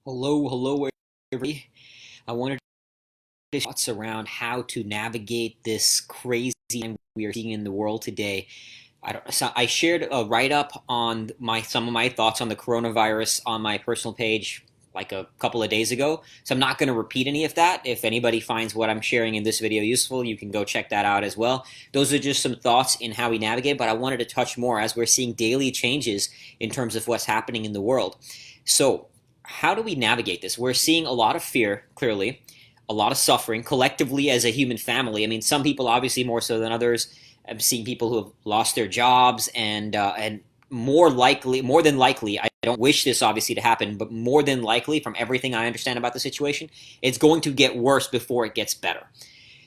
Hello, everybody. I wanted to thoughts around how to navigate this crazy time we are seeing in the world today. I shared a write up on my some of my thoughts on the coronavirus on my personal page like a couple of days ago. So I'm not going to repeat any of that. If anybody finds what I'm sharing in this video useful, you can go check that out as well. Those are just some thoughts in how we navigate, but I wanted to touch more as we're seeing daily changes in terms of what's happening in the world. So how do we navigate this? We're seeing a lot of fear, clearly, a lot of suffering collectively as a human family. I mean, some people obviously more so than others. I'm seeing people who have lost their jobs, and more than likely, I don't wish this obviously to happen, but more than likely, from everything I understand about the situation, it's going to get worse before it gets better.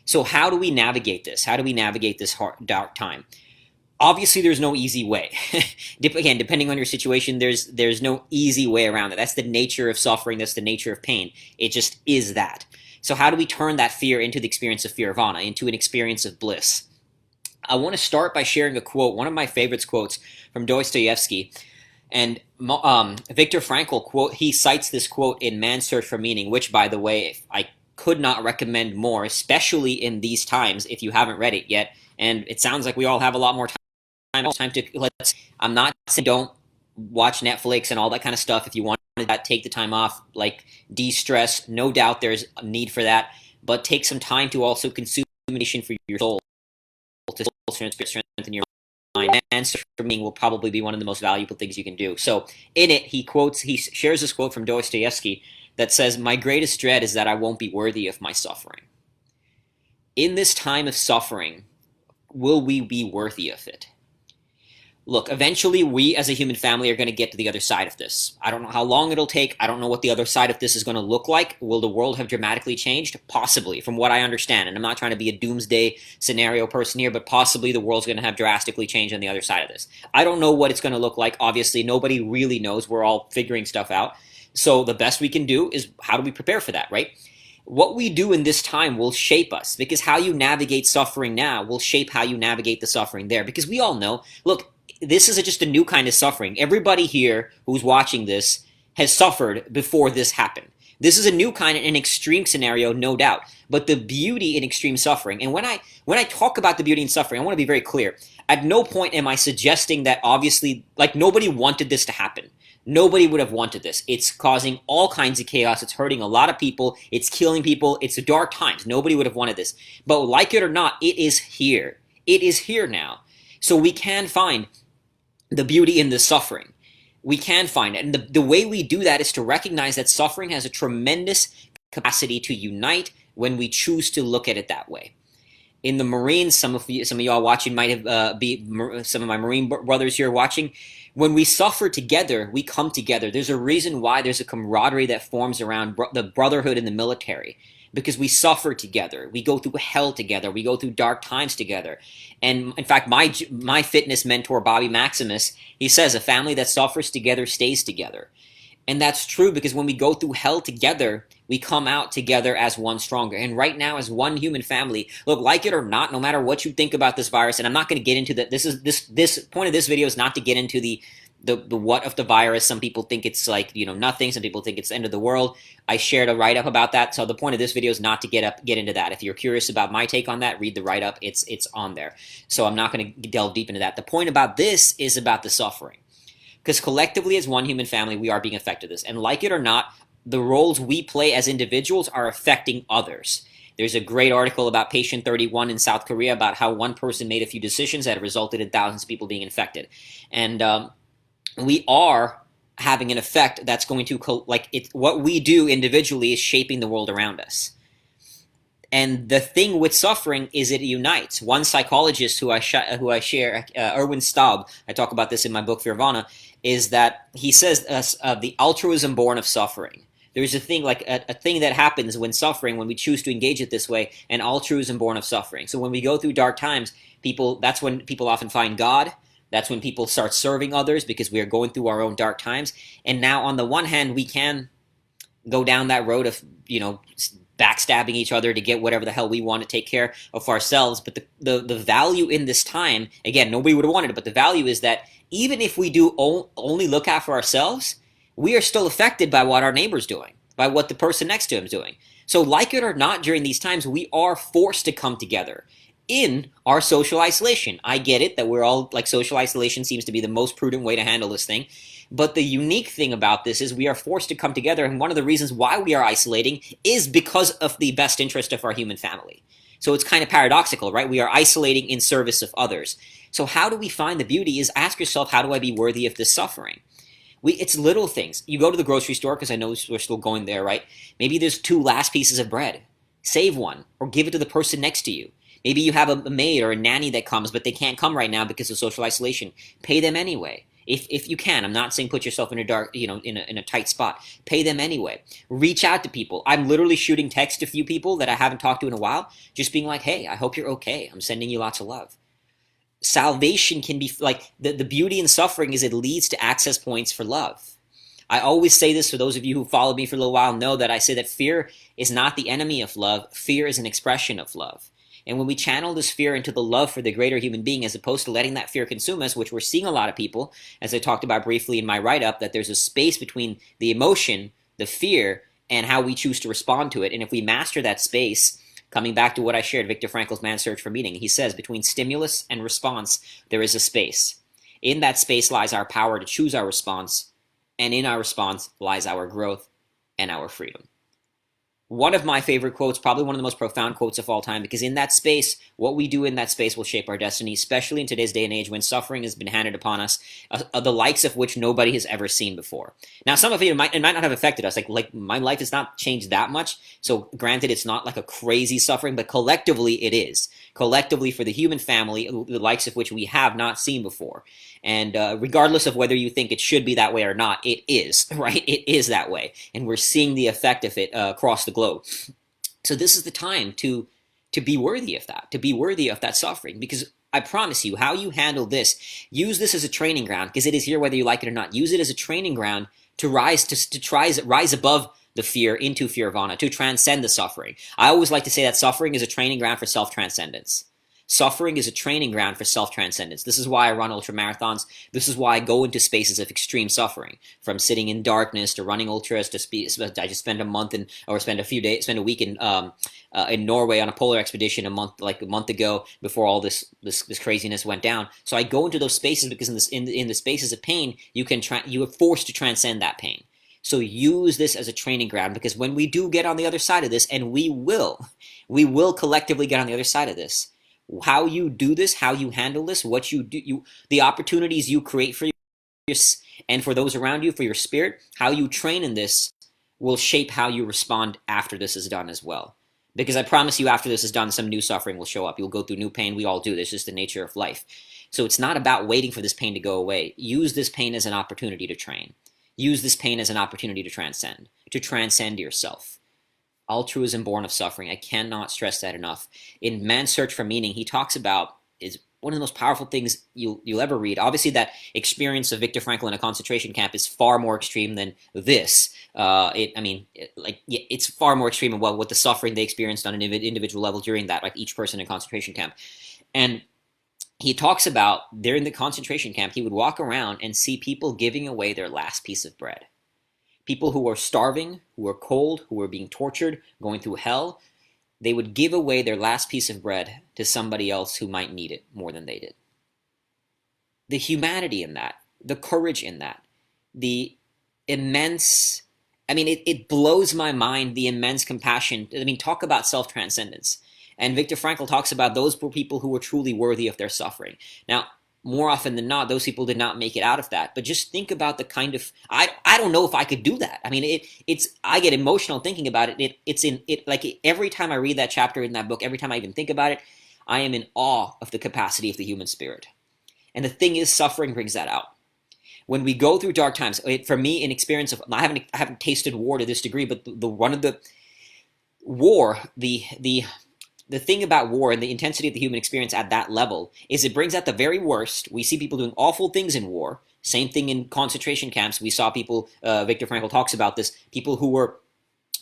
So how do we navigate this? How do we navigate this dark time? Obviously, there's no easy way. Again, depending on your situation, there's no easy way around it. That's the nature of suffering. That's the nature of pain. It just is that. So how do we turn that fear into the experience of Fearvana, into an experience of bliss? I want to start by sharing a quote, one of my favorites quotes from Dostoevsky. And Victor Frankl quote, he cites this quote in Man's Search for Meaning, which, by the way, I could not recommend more, especially in these times if you haven't read it yet. And it sounds like we all have a lot more time to I'm not saying don't watch Netflix and all that kind of stuff. If you want to take the time off, like de-stress, no doubt there's a need for that, but take some time to also consume information for your soul, to strengthen your mind. And for me will probably be one of the most valuable things you can do. So in it, he shares this quote from Dostoevsky that says, "My greatest dread is that I won't be worthy of my suffering." In this time of suffering, will we be worthy of it? Look, eventually we as a human family are going to get to the other side of this. I don't know how long it'll take. I don't know what the other side of this is going to look like. Will the world have dramatically changed? Possibly, from what I understand. And I'm not trying to be a doomsday scenario person here, but possibly the world's going to have drastically changed on the other side of this. I don't know what it's going to look like. Obviously, nobody really knows. We're all figuring stuff out. So the best we can do is how do we prepare for that, right? What we do in this time will shape us, because how you navigate suffering now will shape how you navigate the suffering there. Because we all know, look, this is just a new kind of suffering. Everybody here who's watching this has suffered before this happened. This is a new kind, an extreme scenario, no doubt. But the beauty in extreme suffering, and when I talk about the beauty in suffering, I want to be very clear. At no point am I suggesting that obviously, like, nobody wanted this to happen. Nobody would have wanted this. It's causing all kinds of chaos. It's hurting a lot of people. It's killing people. It's dark times. Nobody would have wanted this. But like it or not, it is here. It is here now. So we can find the beauty in the suffering. We can find it. And the way we do that is to recognize that suffering has a tremendous capacity to unite when we choose to look at it that way. In the Marines, some of y'all watching might have be some of my Marine brothers here watching. When we suffer together, we come together. There's a reason why there's a camaraderie that forms around the brotherhood in the military. Because we suffer together, we go through hell together, we go through dark times together. And in fact, my fitness mentor, Bobby Maximus, he says a family that suffers together stays together. And that's true, because when we go through hell together, we come out together as one stronger. And right now, as one human family, look, like it or not, no matter what you think about this virus, and I'm not going to get into that. This point of this video is not to get into the what of the virus. Some people think it's like, nothing. Some people think it's the end of the world. I shared a write-up about that. So the point of this video is not to get into that. If you're curious about my take on that, read the write-up. It's on there. So I'm not going to delve deep into that. The point about this is about the suffering. Because collectively as one human family, we are being affected this. And like it or not, the roles we play as individuals are affecting others. There's a great article about Patient 31 in South Korea about how one person made a few decisions that resulted in thousands of people being infected. And we are having an effect that's going to, what we do individually is shaping the world around us. And the thing with suffering is it unites. One psychologist who I share, Erwin Staub, I talk about this in my book Fearvana, is that he says the altruism born of suffering. There's a thing like a thing that happens when suffering, when we choose to engage it this way, an altruism born of suffering. So when we go through dark times, that's when people often find God. That's when people start serving others, because we are going through our own dark times. And now, on the one hand, we can go down that road of, backstabbing each other to get whatever the hell we want to take care of ourselves. But the value in this time, again, nobody would have wanted it, but the value is that even if we do only look out for ourselves, we are still affected by what our neighbor's doing, by what the person next to him is doing. So like it or not, during these times, we are forced to come together in our social isolation. I get it that we're all like, social isolation seems to be the most prudent way to handle this thing. But the unique thing about this is we are forced to come together, and one of the reasons why we are isolating is because of the best interest of our human family. So it's kind of paradoxical, right? We are isolating in service of others. So how do we find the beauty is ask yourself, how do I be worthy of this suffering? It's little things. You go to the grocery store, because I know we're still going there, right? Maybe there's 2 last pieces of bread. Save one, or give it to the person next to you. Maybe you have a maid or a nanny that comes, but they can't come right now because of social isolation. Pay them anyway. If you can. I'm not saying put yourself in a dark, in a tight spot. Pay them anyway. Reach out to people. I'm literally shooting text to a few people that I haven't talked to in a while, just being like, hey, I hope you're okay. I'm sending you lots of love. Salvation can be like, the beauty in suffering is it leads to access points for love. I always say this, for those of you who followed me for a little while know that I say that fear is not the enemy of love. Fear is an expression of love. And when we channel this fear into the love for the greater human being, as opposed to letting that fear consume us, which we're seeing a lot of people, as I talked about briefly in my write-up, that there's a space between the emotion, the fear, and how we choose to respond to it. And if we master that space, coming back to what I shared, Victor Frankl's Man's Search for Meaning, he says, between stimulus and response, there is a space. In that space lies our power to choose our response, and in our response lies our growth and our freedom. One of my favorite quotes, probably one of the most profound quotes of all time, because in that space, what we do in that space will shape our destiny, especially in today's day and age when suffering has been handed upon us, the likes of which nobody has ever seen before. Now, some of it might not have affected us. Like my life has not changed that much. So granted, it's not like a crazy suffering, but collectively it is. Collectively, for the human family, the likes of which we have not seen before. And regardless of whether you think it should be that way or not, it is, right? It is that way. And we're seeing the effect of it across the globe. So this is the time to be worthy of that, to be worthy of that suffering. Because I promise you, how you handle this, use this as a training ground, because it is here whether you like it or not. Use it as a training ground to rise above the fear into Fearvana, to transcend the suffering. I always like to say that suffering is a training ground for self-transcendence. Suffering is a training ground for self-transcendence. This is why I run ultramarathons. This is why I go into spaces of extreme suffering, from sitting in darkness to running ultras to I just spend a month spend a week in Norway on a polar expedition a month ago before all this craziness went down. So I go into those spaces because in the spaces of pain, you are forced to transcend that pain. So use this as a training ground, because when we do get on the other side of this, and we will collectively get on the other side of this, how you do this, how you handle this, what you do, the opportunities you create for yourself and for those around you, for your spirit, how you train in this will shape how you respond after this is done as well. Because I promise you, after this is done, some new suffering will show up. You'll go through new pain. We all do. This is the nature of life. So it's not about waiting for this pain to go away. Use this pain as an opportunity to train. Use this pain as an opportunity to transcend yourself. Altruism born of suffering. I cannot stress that enough. In Man's Search for Meaning, he talks about, is one of the most powerful things you'll ever read. Obviously, that experience of Victor Frankl in a concentration camp is far more extreme than this. It's far more extreme in what the suffering they experienced on an individual level during that, like each person in a concentration camp. And he talks about, during the concentration camp, he would walk around and see people giving away their last piece of bread. People who were starving, who were cold, who were being tortured, going through hell, they would give away their last piece of bread to somebody else who might need it more than they did. The humanity in that, the courage in that, the immense, it blows my mind, the immense compassion. Talk about self-transcendence. And Viktor Frankl talks about those people who were truly worthy of their suffering. Now, more often than not, those people did not make it out of that. But just think about the kind of, I don't know if I could do that. I get emotional thinking about it. Like every time I read that chapter in that book, every time I even think about it, I am in awe of the capacity of the human spirit. And the thing is, suffering brings that out. When we go through dark times, for me, an experience of, I haven't tasted war to this degree, but the thing about war and the intensity of the human experience at that level is it brings out the very worst. We see people doing awful things in war. Same thing in concentration camps. We saw people, Viktor Frankl talks about this, people who were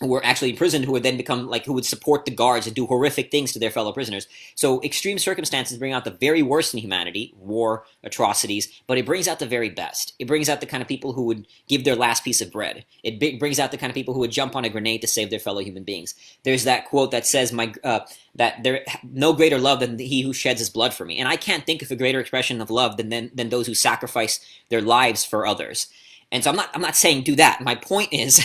who were actually imprisoned, who would then become like, who would support the guards and do horrific things to their fellow prisoners. So extreme circumstances bring out the very worst in humanity, war, atrocities, but it brings out the very best. It brings out the kind of people who would give their last piece of bread. It brings out the kind of people who would jump on a grenade to save their fellow human beings. There's that quote that says, that there no greater love than he who sheds his blood for me. And I can't think of a greater expression of love than those who sacrifice their lives for others. And so I'm not saying do that. My point is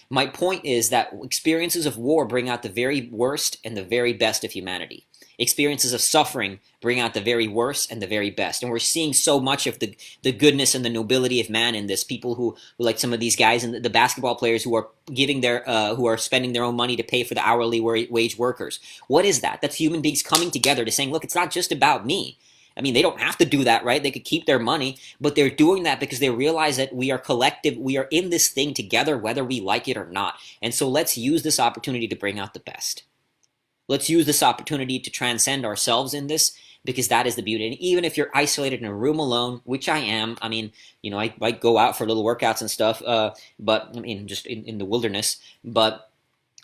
my point is that experiences of war bring out the very worst and the very best of humanity. Experiences of suffering bring out the very worst and the very best. And we're seeing so much of the goodness and the nobility of man in this. People who like some of these guys and the basketball players who are giving their who are spending their own money to pay for the hourly wage workers. What is that? That's human beings coming together to saying, look, it's not just about me. I mean, they don't have to do that, right? They could keep their money, but they're doing that because they realize that we are collective. We are in this thing together, whether we like it or not. And so let's use this opportunity to bring out the best. Let's use this opportunity to transcend ourselves in this, because that is the beauty. And even if you're isolated in a room alone, which I am, I mean, I might go out for little workouts and stuff, but I mean, just in the wilderness, but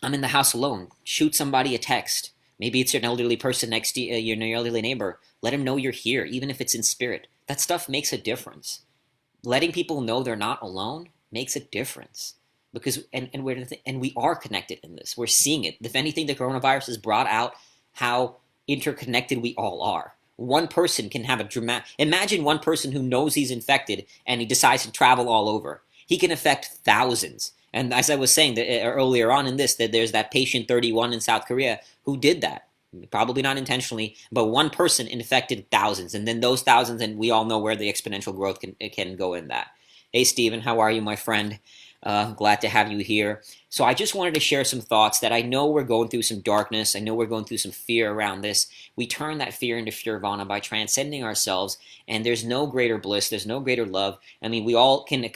I'm in the house alone. Shoot somebody a text. Maybe it's an elderly person next to you, your elderly neighbor. Let them know you're here, even if it's in spirit. That stuff makes a difference. Letting people know they're not alone makes a difference. Because and we are connected in this. We're seeing it. If anything, the coronavirus has brought out how interconnected we all are. One person can have a dramatic... Imagine one person who knows he's infected and he decides to travel all over. He can affect thousands. And as I was saying earlier on in this, that there's that patient 31 in South Korea who did that. Probably not intentionally, but one person infected thousands. And then those thousands, and we all know where the exponential growth can go in that. Hey, Stephen, how are you, my friend? Glad to have you here. So I just wanted to share some thoughts that I know we're going through some darkness. I know we're going through some fear around this. We turn that fear into Fearvana by transcending ourselves, and there's no greater bliss. There's no greater love. I mean, we all can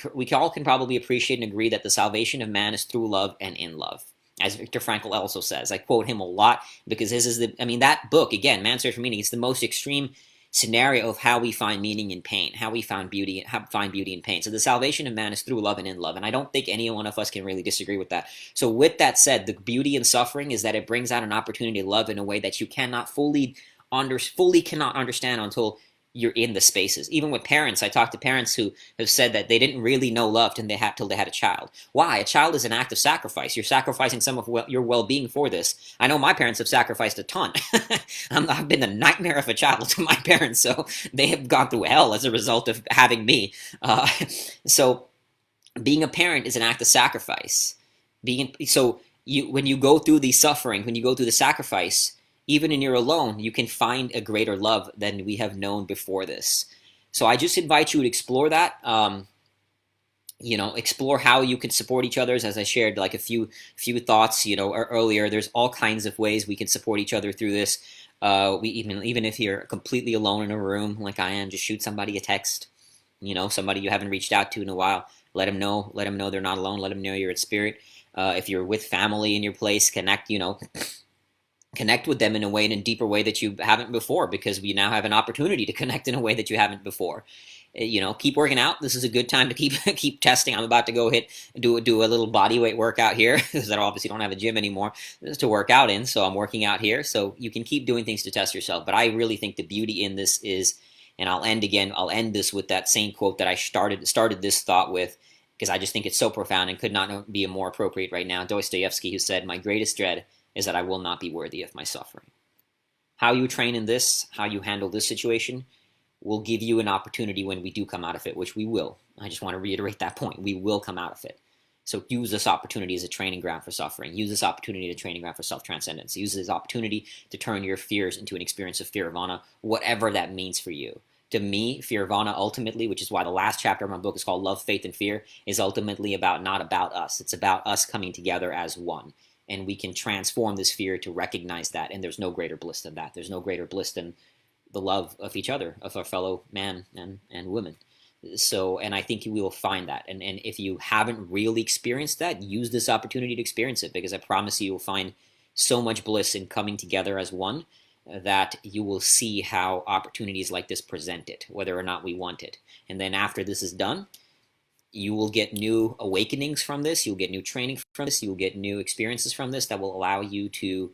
probably appreciate and agree that the salvation of man is through love and in love. As Victor Frankl also says, I quote him a lot because this is that book, again, Man's Search for Meaning, it's the most extreme scenario of how we find meaning in pain, how we find beauty in pain. So the salvation of man is through love and in love, and I don't think any one of us can really disagree with that. So with that said, the beauty in suffering is that it brings out an opportunity to love in a way that you cannot fully cannot understand until you're in the spaces. Even with parents, I talk to parents who have said that they didn't really know love till they had a child. Why? A child is an act of sacrifice. You're sacrificing some of your well-being for this. I know my parents have sacrificed a ton. I've been the nightmare of a child to my parents, so they have gone through hell as a result of having me. So being a parent is an act of sacrifice. When you go through the suffering, when you go through the sacrifice, even when you're alone, you can find a greater love than we have known before this. So I just invite you to explore that. Explore how you can support each other. As I shared, like a few thoughts, earlier. There's all kinds of ways we can support each other through this. Even if you're completely alone in a room, like I am, just shoot somebody a text. Somebody you haven't reached out to in a while. Let them know they're not alone. Let them know you're in spirit. If you're with family in your place, connect with them in a deeper way that you haven't before, because we now have an opportunity to connect in a way that you haven't before. Keep working out. This is a good time to keep testing. I'm about to go do a little body weight workout here because I obviously don't have a gym anymore to work out in, so I'm working out here. So you can keep doing things to test yourself. But I really think the beauty in this is, and I'll end this with that same quote that I started this thought with, because I just think it's so profound and could not be more appropriate right now. Dostoevsky, who said, "My greatest dread is that I will not be worthy of my suffering." How you train in this, how you handle this situation, will give you an opportunity when we do come out of it, which we will. I just want to reiterate that point. We will come out of it. So use this opportunity as a training ground for suffering. Use this opportunity as a training ground for self-transcendence. Use this opportunity to turn your fears into an experience of Fearvana, whatever that means for you. To me, Fearvana ultimately, which is why the last chapter of my book is called Love, Faith, and Fear, is ultimately not about us. It's about us coming together as one. And we can transform this fear to recognize that, and there's no greater bliss than that. There's no greater bliss than the love of each other, of our fellow man and women. So, and I think we will find that. And if you haven't really experienced that, use this opportunity to experience it, because I promise you will find so much bliss in coming together as one that you will see how opportunities like this present it, whether or not we want it. And then after this is done, you will get new awakenings from this. You'll get new training from this. You'll get new experiences from this that will allow you to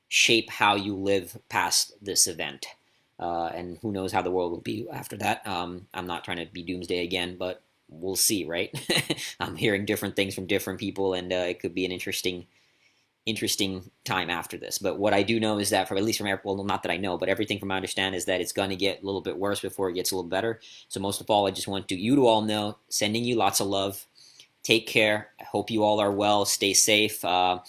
shape how you live past this event. And who knows how the world will be after that. I'm not trying to be doomsday again, but we'll see, right? I'm hearing different things from different people, and it could be an interesting time after this. But what I do know is that, from at least from well, not that I know, but everything from my understand is that it's going to get a little bit worse before it gets a little better. So most of all, I just want you to all know, sending you lots of love. Take care. I hope you all are well. Stay safe. And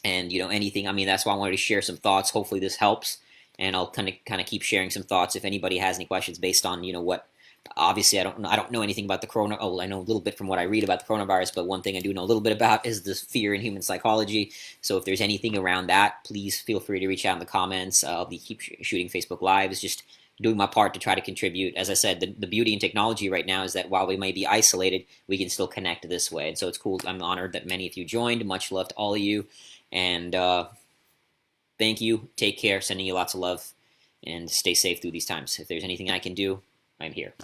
anything. I mean, that's why I wanted to share some thoughts. Hopefully, this helps, and I'll kind of keep sharing some thoughts if anybody has any questions based on what. Obviously, I don't know anything about the corona. Oh, I know a little bit from what I read about the coronavirus, but one thing I do know a little bit about is the fear in human psychology. So if there's anything around that, please feel free to reach out in the comments. I'll be keep shooting Facebook Lives, just doing my part to try to contribute. As I said, the beauty in technology right now is that while we may be isolated, we can still connect this way. And so it's cool. I'm honored that many of you joined. Much love to all of you. And thank you. Take care. Sending you lots of love. And stay safe through these times. If there's anything I can do, I'm here.